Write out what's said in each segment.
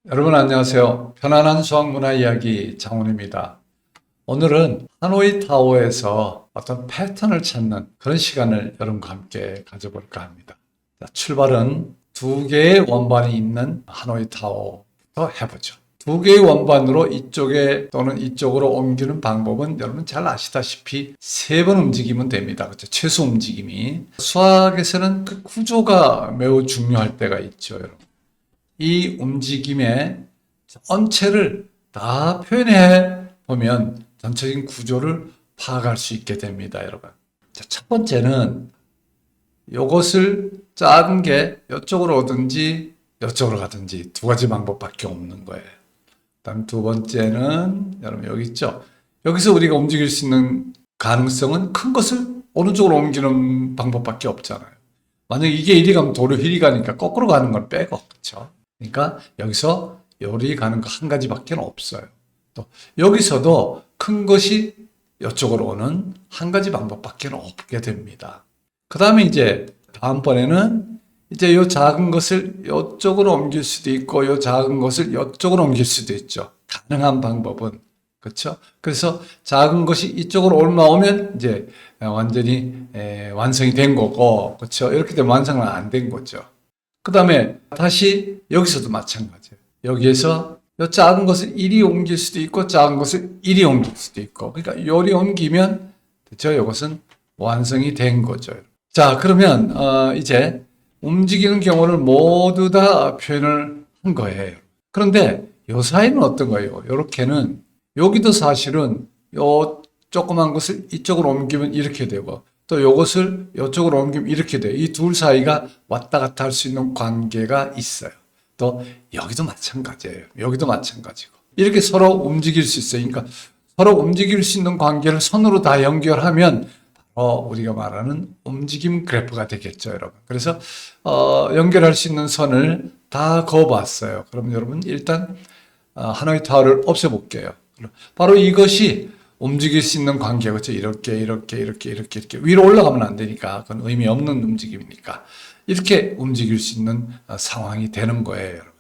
여러분 안녕하세요. 편안한 수학 문화 이야기 장훈입니다. 오늘은 하노이 타워에서 어떤 패턴을 찾는 그런 시간을 여러분과 함께 가져볼까 합니다. 자, 출발은 두 개의 원반이 있는 하노이 타워부터 해보죠. 두 개의 원반으로 이쪽에 또는 이쪽으로 옮기는 방법은 여러분 잘 아시다시피 세 번 움직이면 됩니다. 그렇죠? 최소 움직임이. 수학에서는 그 구조가 매우 중요할 때가 있죠, 여러분. 이 움직임의 전체를 다 표현해 보면 전체적인 구조를 파악할 수 있게 됩니다, 여러분. 자, 첫 번째는 이것을 작은 게 이쪽으로 오든지 이쪽으로 가든지 두 가지 방법밖에 없는 거예요. 그다음 두 번째는 여러분 여기 있죠. 여기서 우리가 움직일 수 있는 가능성은 큰 것을 오른쪽으로 옮기는 방법밖에 없잖아요. 만약 이게 이리 가면 도로 이리 가니까 거꾸로 가는 걸 빼고, 그렇죠? 그러니까 여기서 요리 가는 거 한 가지밖에 없어요. 또 여기서도 큰 것이 이쪽으로 오는 한 가지 방법밖에 없게 됩니다. 그 다음에 이제 다음번에는 이제 요 작은 것을 이쪽으로 옮길 수도 있고 요 작은 것을 이쪽으로 옮길 수도 있죠. 가능한 방법은. 그렇죠? 그래서 작은 것이 이쪽으로 올라오면 이제 완전히 완성이 된 거고, 그렇죠? 이렇게 되면 완성은 안 된 거죠. 그 다음에 다시 여기서도 마찬가지예요. 여기에서 이 작은 것을 이리 옮길 수도 있고 작은 것을 이리 옮길 수도 있고, 그러니까 요리 옮기면 그렇죠? 이것은 완성이 된 거죠. 자, 그러면 이제 움직이는 경우를 모두 다 표현을 한 거예요. 그런데 요 사이는 어떤 거예요? 요렇게는 여기도 사실은 요 조그만 것을 이쪽으로 옮기면 이렇게 되고 또 요것을 이쪽으로 옮기면 이렇게 돼요. 이 둘 사이가 왔다 갔다 할 수 있는 관계가 있어요. 또 여기도 마찬가지예요. 여기도 마찬가지고. 이렇게 서로 움직일 수 있어요. 그러니까 서로 움직일 수 있는 관계를 선으로 다 연결하면 바로 우리가 말하는 움직임 그래프가 되겠죠, 여러분. 그래서 연결할 수 있는 선을 다 그어봤어요. 그럼 여러분 일단 하노이 타워를 없애볼게요. 바로 이것이 움직일 수 있는 관계, 그렇죠? 이렇게 위로 올라가면 안 되니까 그건 의미 없는 움직임이니까 이렇게 움직일 수 있는 상황이 되는 거예요, 여러분.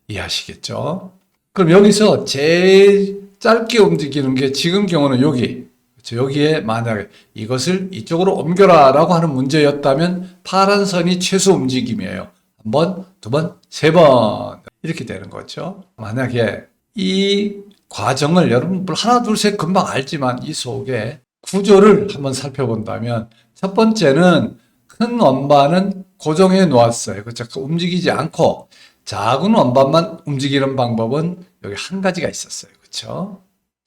이해하시겠죠? 그럼 여기서 제일 짧게 움직이는 게 지금 경우는 여기, 그렇죠? 여기에 만약에 이것을 이쪽으로 옮겨라라고 하는 문제였다면 파란 선이 최소 움직임이에요. 한 번, 두 번, 세 번 이렇게 되는 거죠. 만약에 이 과정을 여러분 하나 둘 셋 금방 알지만 이 속에 구조를 한번 살펴본다면 첫 번째는 큰 원반은 고정해 놓았어요. 그렇죠? 움직이지 않고 작은 원반만 움직이는 방법은 여기 한 가지가 있었어요. 그렇죠?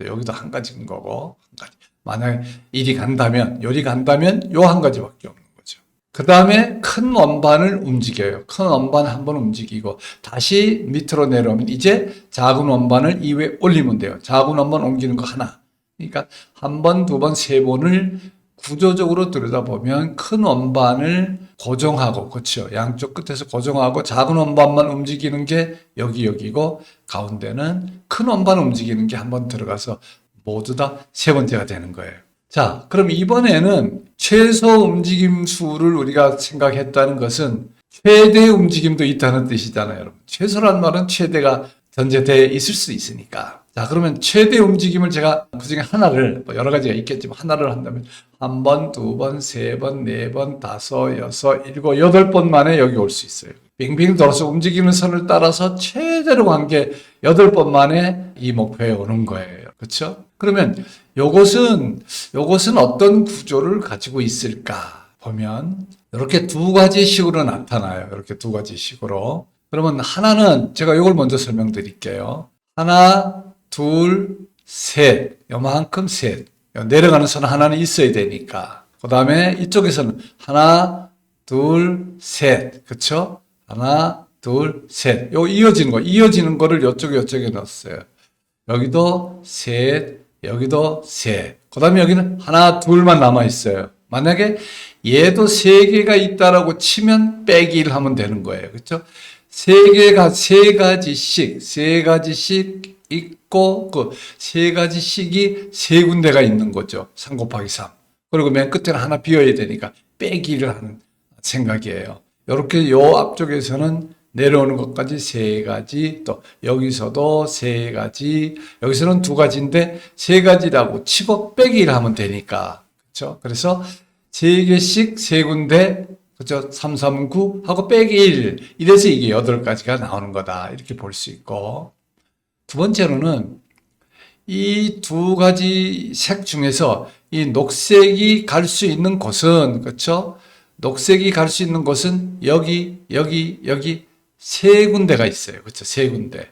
여기도 한 가지인 거고 한 가지. 만약에 이리 간다면 요리 간다면 요 한 가지밖에 없는 거죠. 그 다음에 큰 원반을 움직여요. 큰 원반 한번 움직이고 다시 밑으로 내려오면 이제 작은 원반을 이 위에 올리면 돼요. 작은 원반 옮기는 거 하나. 그러니까 한 번, 두 번, 세 번을 구조적으로 들여다보면 큰 원반을 고정하고, 그렇죠? 양쪽 끝에서 고정하고 작은 원반만 움직이는 게 여기고 가운데는 큰 원반 움직이는 게 한번 들어가서 모두 다 세 번째가 되는 거예요. 자, 그럼 이번에는 최소 움직임 수를 우리가 생각했다는 것은 최대 움직임도 있다는 뜻이잖아요, 여러분. 최소란 말은 최대가 전제되어 있을 수 있으니까. 자, 그러면 최대 움직임을 제가 그 중에 하나를, 뭐 여러 가지가 있겠지만 하나를 한다면 한 번, 두 번, 세 번, 네 번, 다섯, 여섯, 일곱, 여덟 번 만에 여기 올 수 있어요. 빙빙 돌아서 움직이는 선을 따라서 최대로 간 게 여덟 번 만에 이 목표에 오는 거예요. 그렇죠? 그러면 요것은 어떤 구조를 가지고 있을까 보면 이렇게 두 가지 식으로 나타나요. 이렇게 두 가지 식으로. 그러면 하나는 제가 이걸 먼저 설명드릴게요. 하나, 둘, 셋. 요만큼 셋. 내려가는 선 하나는 있어야 되니까. 그 다음에 이쪽에서는 하나, 둘, 셋. 그쵸? 하나, 둘, 셋. 요 이어지는 거를 요쪽에 넣었어요. 여기도 셋, 여기도 셋. 그 다음에 여기는 하나, 둘만 남아있어요. 만약에 얘도 세 개가 있다라고 치면 빼기 1 하면 되는 거예요. 그렇죠? 세 가지씩 있고, 그 세 가지씩이 세 군데가 있는 거죠. 3 곱하기 3. 그리고 맨 끝에는 하나 비워야 되니까 빼기를 하는 생각이에요. 이렇게 요 앞쪽에서는 내려오는 것까지 3가지, 또 여기서도 3가지, 여기서는 2가지인데 3가지라고 치고 빼기 1 하면 되니까. 그렇죠? 그래서 3개씩 3군데, 그렇죠? 3, 3, 9 하고 빼기 1. 이래서 이게 8가지가 나오는 거다. 이렇게 볼 수 있고. 두 번째로는 이 2가지 색 중에서 이 녹색이 갈 수 있는 곳은, 그렇죠? 녹색이 갈 수 있는 곳은 여기 3군데가 있어요. 그렇죠? 3군데.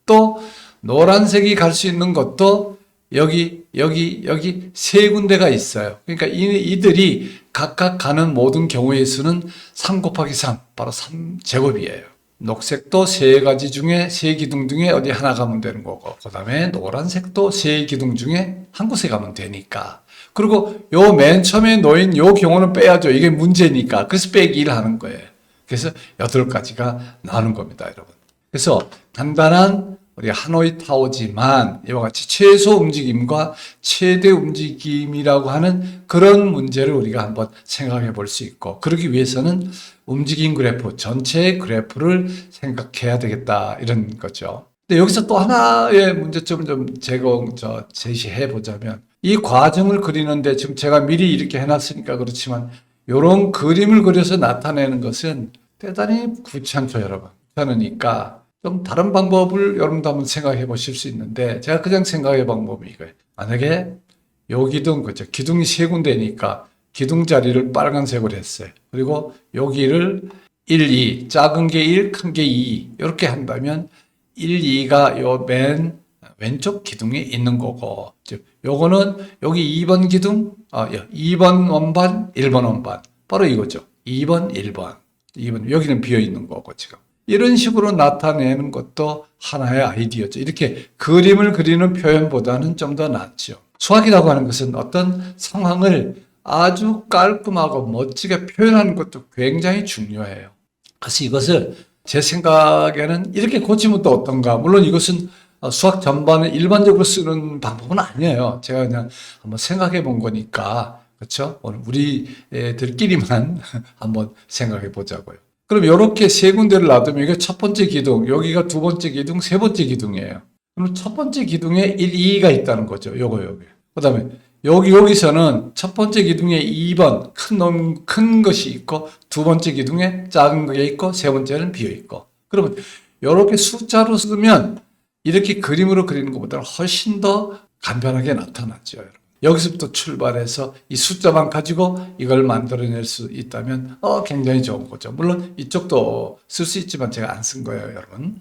또 노란색이 갈 수 있는 것도 여기 3군데가 있어요. 그러니까 이들이 각각 가는 모든 경우의 수는 3 곱하기 3, 바로 3제곱이에요. 녹색도 3가지 중에 3기둥 중에 어디 하나 가면 되는 거고, 그 다음에 노란색도 3기둥 중에 한 곳에 가면 되니까. 그리고 요 맨 처음에 놓인 요 경우는 빼야죠. 이게 문제니까. 그래서 빼기 1 하는 거예요. 그래서 8가지가 나오는 겁니다, 여러분. 그래서 간단한 우리 하노이 타워지만 이와 같이 최소 움직임과 최대 움직임이라고 하는 그런 문제를 우리가 한번 생각해 볼 수 있고, 그러기 위해서는 움직임 그래프, 전체의 그래프를 생각해야 되겠다, 이런 거죠. 근데 여기서 또 하나의 문제점을 좀 제시해 보자면, 이 과정을 그리는데 지금 제가 미리 이렇게 해놨으니까 그렇지만 이런 그림을 그려서 나타내는 것은 대단히 귀찮죠, 여러분. 귀찮으니까 좀 다른 방법을 여러분도 한번 생각해 보실 수 있는데, 제가 그냥 생각해 본 방법이 이거예요. 만약에 요 기둥, 그죠? 기둥이 3군데니까 기둥 자리를 빨간색으로 했어요. 그리고 여기를 1, 2, 작은 게 1, 큰 게 2 이렇게 한다면 1, 2가 요 맨 왼쪽 기둥에 있는 거고, 즉 요거는 여기 2번 기둥, 2번 원반, 1번 원반, 바로 이거죠. 2번, 1번, 2번 여기는 비어 있는 거고. 지금 이런 식으로 나타내는 것도 하나의 아이디어죠. 이렇게 그림을 그리는 표현보다는 좀 더 낫죠. 수학이라고 하는 것은 어떤 상황을 아주 깔끔하고 멋지게 표현하는 것도 굉장히 중요해요. 그래서 이것을 제 생각에는 이렇게 고치면 또 어떤가. 물론 이것은 수학 전반을 일반적으로 쓰는 방법은 아니에요. 제가 그냥 한번 생각해 본 거니까. 그렇죠? 오늘 우리들끼리만 한번 생각해 보자고요. 그럼 이렇게 3군데를 놔두면 이게 첫 번째 기둥, 여기가 두 번째 기둥, 세 번째 기둥이에요. 그럼 첫 번째 기둥에 1, 2가 있다는 거죠. 여기. 그 다음에 여기서는 첫 번째 기둥에 2번 큰 것이 있고, 두 번째 기둥에 작은 게 있고, 세 번째는 비어 있고. 그러면 이렇게 숫자로 쓰면 이렇게 그림으로 그리는 것보다 훨씬 더 간편하게 나타났죠, 여러분. 여기서부터 출발해서 이 숫자만 가지고 이걸 만들어낼 수 있다면 굉장히 좋은 거죠. 물론 이쪽도 쓸 수 있지만 제가 안 쓴 거예요, 여러분.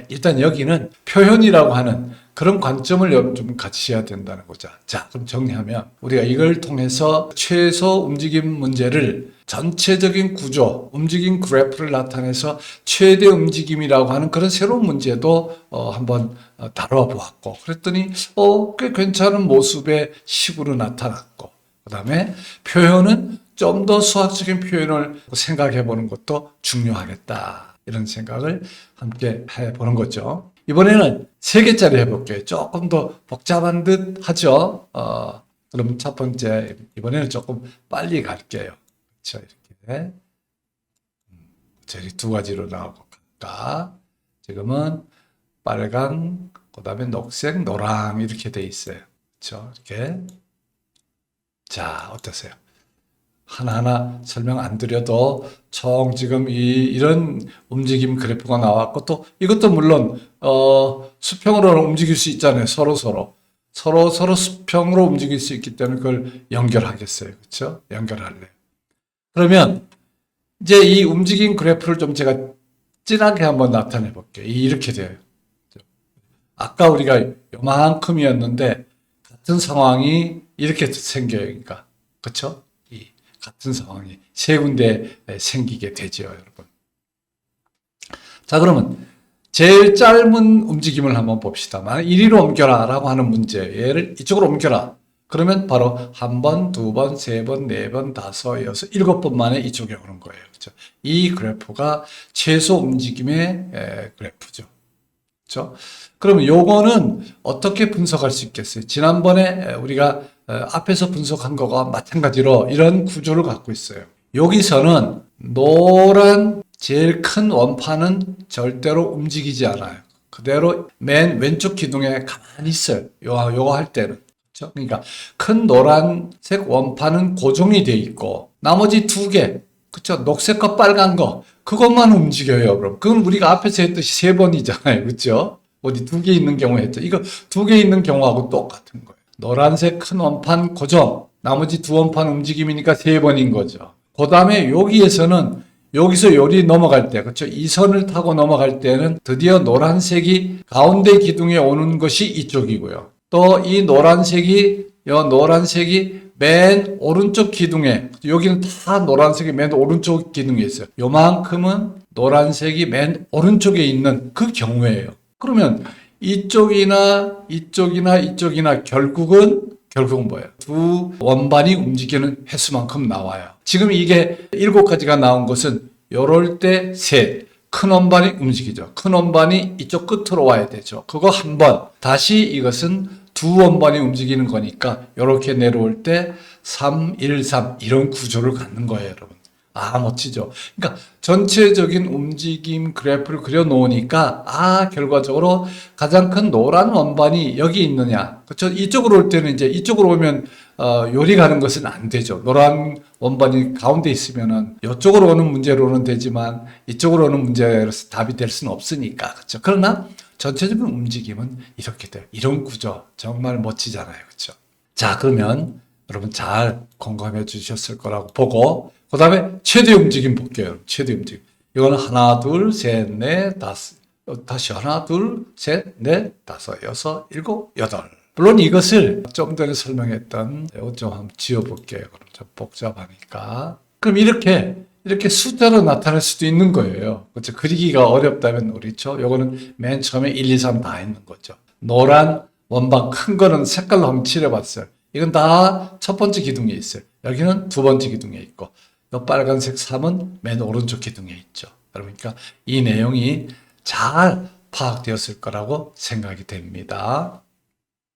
일단 여기는 표현이라고 하는 그런 관점을 여러분 좀 가지셔야 된다는 거죠. 자, 그럼 정리하면 우리가 이걸 통해서 최소 움직임 문제를 전체적인 구조, 움직임 그래프를 나타내서 최대 움직임이라고 하는 그런 새로운 문제도 한번 다뤄 보았고, 그랬더니 꽤 괜찮은 모습의 식으로 나타났고, 그 다음에 표현은 좀 더 수학적인 표현을 생각해 보는 것도 중요하겠다, 이런 생각을 함께 해보는 거죠. 이번에는 3개짜리 해볼게요. 조금 더 복잡한 듯 하죠. 그럼 첫 번째, 이번에는 조금 빨리 갈게요. 그렇죠? 이렇게 저기 2가지로 나오고 각각 지금은 빨강, 그 다음에 녹색, 노랑 이렇게 돼 있어요. 그렇죠? 이렇게. 자, 어떠세요? 하나하나 설명 안 드려도 총 지금 이런 움직임 그래프가 나왔고, 또 이것도 물론 수평으로 움직일 수 있잖아요. 서로 수평으로 움직일 수 있기 때문에 그걸 연결하겠어요. 그렇죠? 연결할래요. 그러면 이제 이 움직임 그래프를 좀 제가 진하게 한번 나타내 볼게요. 이렇게 돼요. 아까 우리가 요만큼이었는데 같은 상황이 이렇게 생겨요. 그러니까. 그렇죠? 같은 상황이 3군데 생기게 되죠, 여러분. 자, 그러면 제일 짧은 움직임을 한번 봅시다. 만약 이리로 옮겨라 라고 하는 문제, 얘를 이쪽으로 옮겨라. 그러면 바로 1번, 2번, 3번, 4번, 5, 6, 7번 만에 이쪽에 오는 거예요. 그렇죠? 이 그래프가 최소 움직임의 그래프죠. 그렇죠? 그러면 요거는 어떻게 분석할 수 있겠어요? 지난번에 우리가 앞에서 분석한 거와 마찬가지로 이런 구조를 갖고 있어요. 여기서는 노란 제일 큰 원판은 절대로 움직이지 않아요. 그대로 맨 왼쪽 기둥에 가만히 있어요. 요거 할 때는. 그렇죠? 그러니까 큰 노란색 원판은 고정이 돼 있고 나머지 두 개, 그렇죠? 녹색과 빨간 거 그것만 움직여요. 그럼 그건 우리가 앞에서 했듯이 세 번이잖아요. 그렇죠? 어디 두 개 있는 경우 했죠. 이거 두 개 있는 경우하고 똑같은 거예요. 노란색 큰 원판 고정, 나머지 두 원판 움직임이니까 세 번인 거죠. 그 다음에 여기에서는 여기서 요리 넘어갈 때, 그렇죠? 이 선을 타고 넘어갈 때는 드디어 노란색이 가운데 기둥에 오는 것이 이쪽이고요. 또 이 노란색이 맨 오른쪽 기둥에, 여기는 다 노란색이 맨 오른쪽 기둥에 있어요. 요만큼은 노란색이 맨 오른쪽에 있는 그 경우예요. 그러면 이쪽이나 결국은 뭐예요? 두 원반이 움직이는 횟수만큼 나와요. 지금 이게 7가지가 나온 것은 요럴 때 셋. 큰 원반이 움직이죠. 큰 원반이 이쪽 끝으로 와야 되죠. 그거 한 번. 다시 이것은 두 원반이 움직이는 거니까 이렇게 내려올 때 3, 1, 3 이런 구조를 갖는 거예요, 여러분. 아, 멋지죠. 그러니까 전체적인 움직임 그래프를 그려 놓으니까 결과적으로 가장 큰 노란 원반이 여기 있느냐. 그렇죠? 이쪽으로 올 때는 이제 이쪽으로 오면 요리 가는 것은 안 되죠. 노란 원반이 가운데 있으면은 이쪽으로 오는 문제로는 되지만 이쪽으로 오는 문제로서 답이 될 수는 없으니까. 그렇죠? 그러나 전체적인 움직임은 이렇게 돼요. 이런 구조 정말 멋지잖아요. 그렇죠? 자, 그러면 여러분 잘 공감해 주셨을 거라고 보고 그 다음에 최대 움직임 볼게요. 최대 움직임. 이거는 하나, 둘, 셋, 넷, 다섯. 다시 하나, 둘, 셋, 넷, 다섯, 여섯, 일곱, 여덟. 물론 이것을 좀 전에 설명했던 이거 좀 한번 지워볼게요. 그럼 좀 복잡하니까. 그럼 이렇게 숫자로 나타낼 수도 있는 거예요. 그렇죠? 그리기가 어렵다면 그렇죠. 요거는 맨 처음에 1, 2, 3 다 있는 거죠. 노란 원반 큰 거는 색깔로 한번 칠해봤어요. 이건 다 첫 번째 기둥에 있어요. 여기는 두 번째 기둥에 있고 이 빨간색 3은 맨 오른쪽 기둥에 있죠. 그러니까 이 내용이 잘 파악되었을 거라고 생각이 됩니다.